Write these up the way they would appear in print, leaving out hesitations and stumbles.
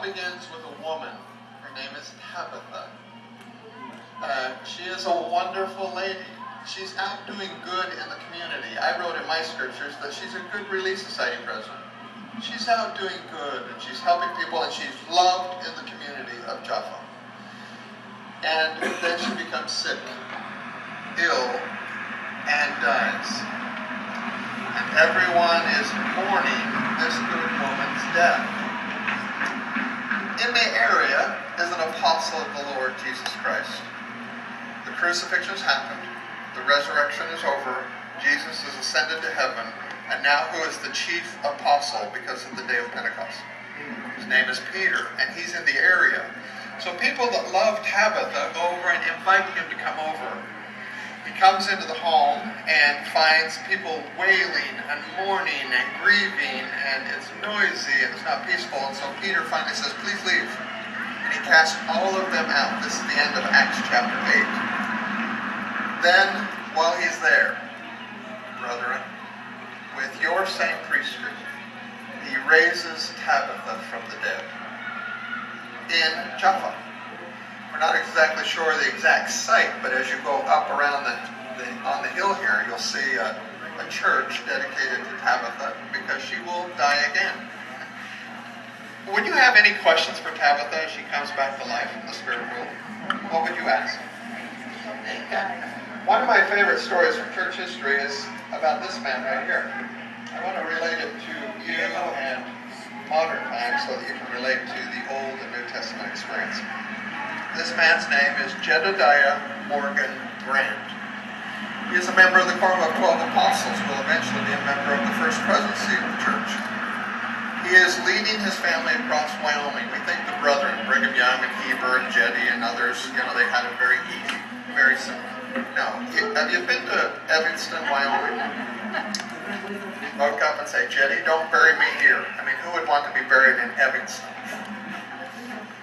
begins with a woman. Her name is Tabitha. She is a wonderful lady. She's out doing good in the community. I wrote in my scriptures that she's a good Relief Society president. She's out doing good, and she's helping people, and she's loved in the community of Jaffa. And then she becomes sick, ill, and dies. And everyone is mourning this good woman's death. In the area is an apostle of the Lord Jesus Christ. The crucifixion has happened. The resurrection is over. Jesus is ascended to heaven. And now who is the chief apostle because of the day of Pentecost? His name is Peter, and he's in the area. So people that love Tabitha go over and invite him to come over. He comes into the home and finds people wailing and mourning and grieving, and it's noisy and it's not peaceful. And so Peter finally says, please leave. And he casts all of them out. This is the end of Acts chapter 8. Then, while he's there, brethren, with your same priesthood, he raises Tabitha from the dead in Jaffa. We're not exactly sure of the exact site, but as you go up around on the hill here, you'll see a church dedicated to Tabitha because she will die again. Would you have any questions for Tabitha as she comes back to life in the spirit world? What would you ask? One of my favorite stories from church history is about this man right here. I want to relate it to you and modern times so that you can relate to the Old and New Testament experience. This man's name is Jedediah Morgan Grant. He is a member of the Quorum of 12 Apostles, who will eventually be a member of the First Presidency of the Church. He is leading his family across Wyoming. We think the brethren, Brigham Young and Heber and Jetty and others, they had it very easy, very simple. No. Have you been to Evanston, Wyoming? Woke up and say, Jetty, don't bury me here. I mean, who would want to be buried in Evanston?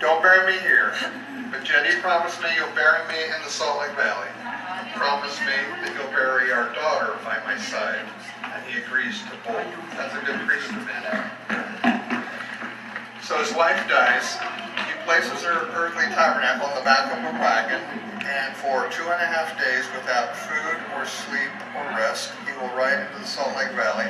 Don't bury me here. But Jetty promised me you'll bury me in the Salt Lake Valley. Promise me that you'll bury our daughter by my side. And he agrees to both. That's a good priest of man. So his wife dies. He places her earthly tabernacle in the back of a wagon. And for 2.5 days, without food or sleep or rest, he will ride into the Salt Lake Valley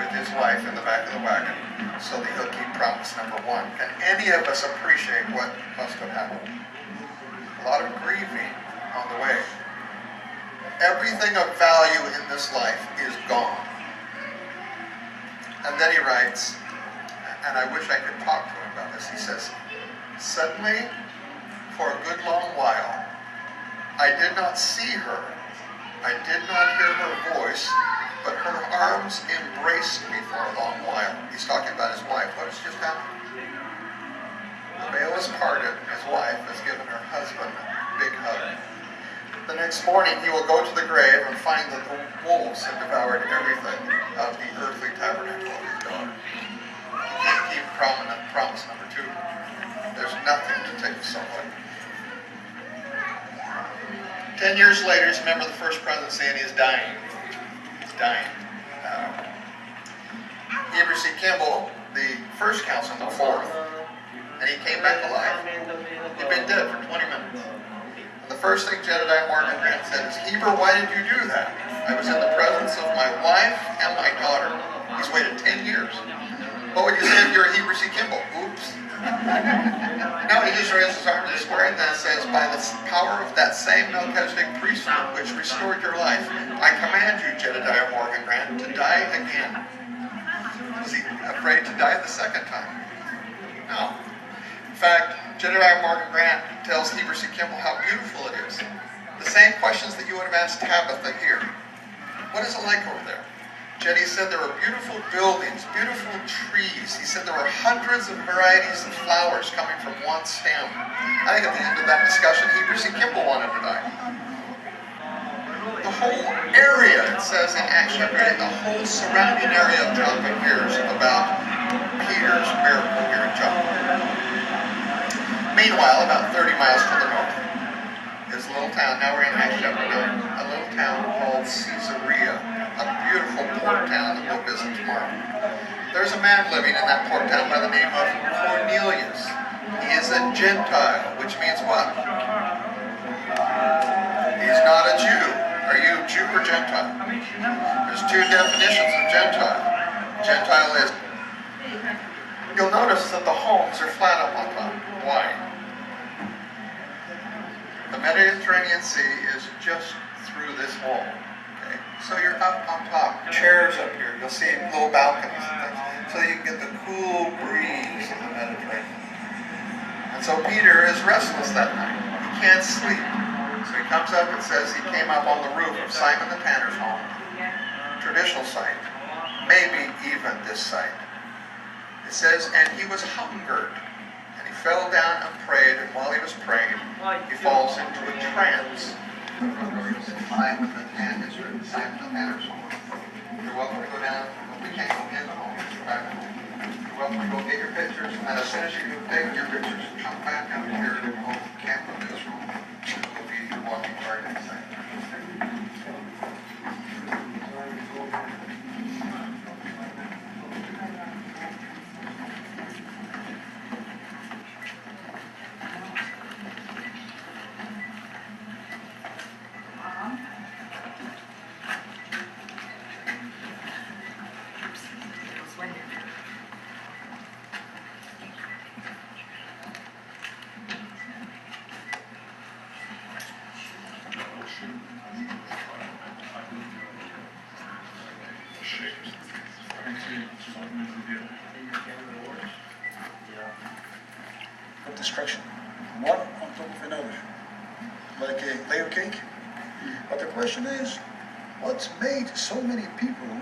with his wife in the back of the wagon so that he'll keep promise number 1. Can any of us appreciate what must have happened? A lot of grieving on the way. Everything of value in this life is gone. And then he writes, and I wish I could talk to him about this, he says, suddenly, for a good long while, I did not see her, I did not hear her voice, but her arms embraced me for a long while. He's talking about his wife. What has just happened? The veil is parted. His wife has given her husband a big hug. The next morning he will go to the grave and find that the wolves have devoured everything of the earthly tabernacle of his daughter. He can't keep promise number 2. There's nothing to take the soul away. 10 years later, he's a member of the First Presidency and he's dying. Dying. Heber C. Kimball, the first councilman, the 4th, and he came back alive. He'd been dead for 20 minutes. And the first thing Jedediah Morgan Grant said is, Heber, why did you do that? I was in the presence of my wife and my daughter. He's waited 10 years. What would you say if you're Heber C. Kimball? Oops. No, he just raised his arms and squared and says, by the power of that same Melchizedek priesthood which restored your life, I command you, Jedediah Morgan Grant, to die again. Was he afraid to die the second time? No. In fact, Jedediah Morgan Grant tells Heber C. Kimball how beautiful it is. The same questions that you would have asked Tabitha here. What is it like over there? Jetty said there were beautiful buildings, beautiful trees. He said there were hundreds of varieties of flowers coming from one stem. I think at the end of that discussion, Heber C. Kimball wanted to die. The whole area, it says in Acts chapter 8, the whole surrounding area of Jaffa hears about Peter's miracle here in Jaffa. Meanwhile, about 30 miles to the north is a little town, now we're in Acts chapter 9, a little town called Caesarea. A beautiful port town that we'll visit tomorrow. There's a man living in that port town by the name of Cornelius. two definitions of Gentile. Gentile is, you'll notice that the homes are flat up on top. Why? The Mediterranean Sea is just through this hole. Okay? So you're up on top. Chairs up here. You'll see little balconies and things. So you can get the cool breeze of the Mediterranean. And so Peter is restless that night. He can't sleep. So he comes up and says he came up on the roof of Simon the tanner's home. Traditional site. Maybe even this site. It says, and he was hungered. And he fell down and prayed, and while he was praying, he falls into a trance. Simon the tanner's home. You're welcome to go down, but we can't go in the home. You're welcome to go get your pictures, and as soon as you take your pictures, come back out here and we'll camp in this room. It'll be your walking party inside. Of destruction, one on top of another, like a layer cake. But the question is, what made so many people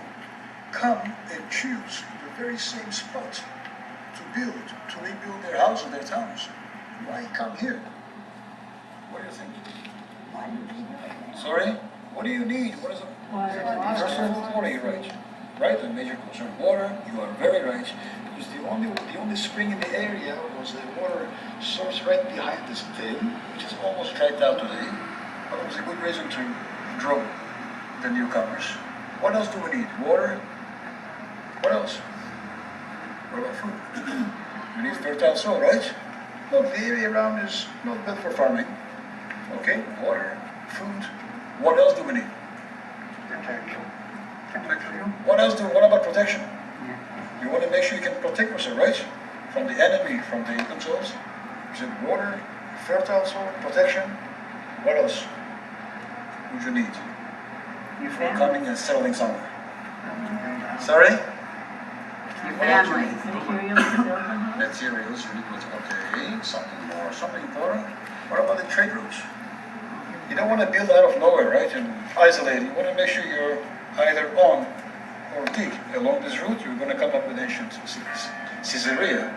come and choose the very same spot to rebuild their houses, their towns? Why come here? What do you think? Sorry? What do you need? What is it? First of all, water, you're right. Right, a major concern. Water, you are very right. Because the only spring in the area was the water source right behind this thing, which is almost dragged out today. But it was a good reason to draw the newcomers. What else do we need? Water? What else? What about food? We need fertile soil, right? Look, the area around is not good for farming. Okay, water, food. What else do we need? Protection. What about protection? You want to make sure you can protect yourself, right? From the enemy, from the themselves. Is it water, fertile soil, protection? What else would you need before coming and settling somewhere? Sorry? Your family. Materials to build them. Materials, you need okay, something more, something important. What about the trade routes? You don't want to build out of nowhere, right? And isolate. You want to make sure you're either on or dig. Along this route, you're going to come up with ancient cities. Caesarea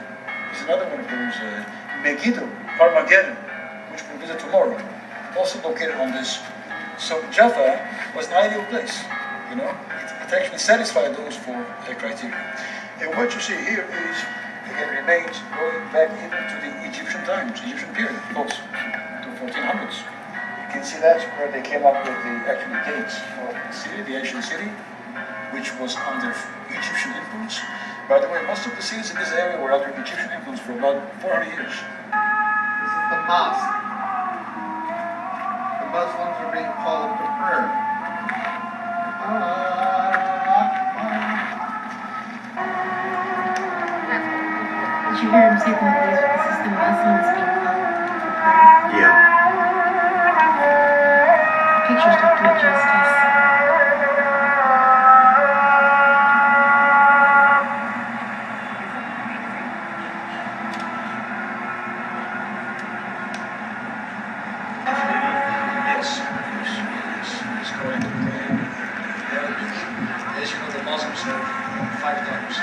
is another one of those. Megiddo, Armageddon, which we'll visit tomorrow, also located on this. So Jaffa was an ideal place. You know, it actually satisfied those four criteria. And what you see here is again remains going back even to the Egyptian times, Egyptian period, folks, to 1400s. You can see that's where they came up with the actual gates of the city, the ancient city, which was under Egyptian influence. By the way, most of the cities in this area were under Egyptian influence for about 400 years. This is the mosque. The Muslims are being called to prayer. Did you hear him say that this is the Muslims being called for prayer? Yeah. Pictures don't do it justice. It's going to pray. As you know, the Muslims have 5 times.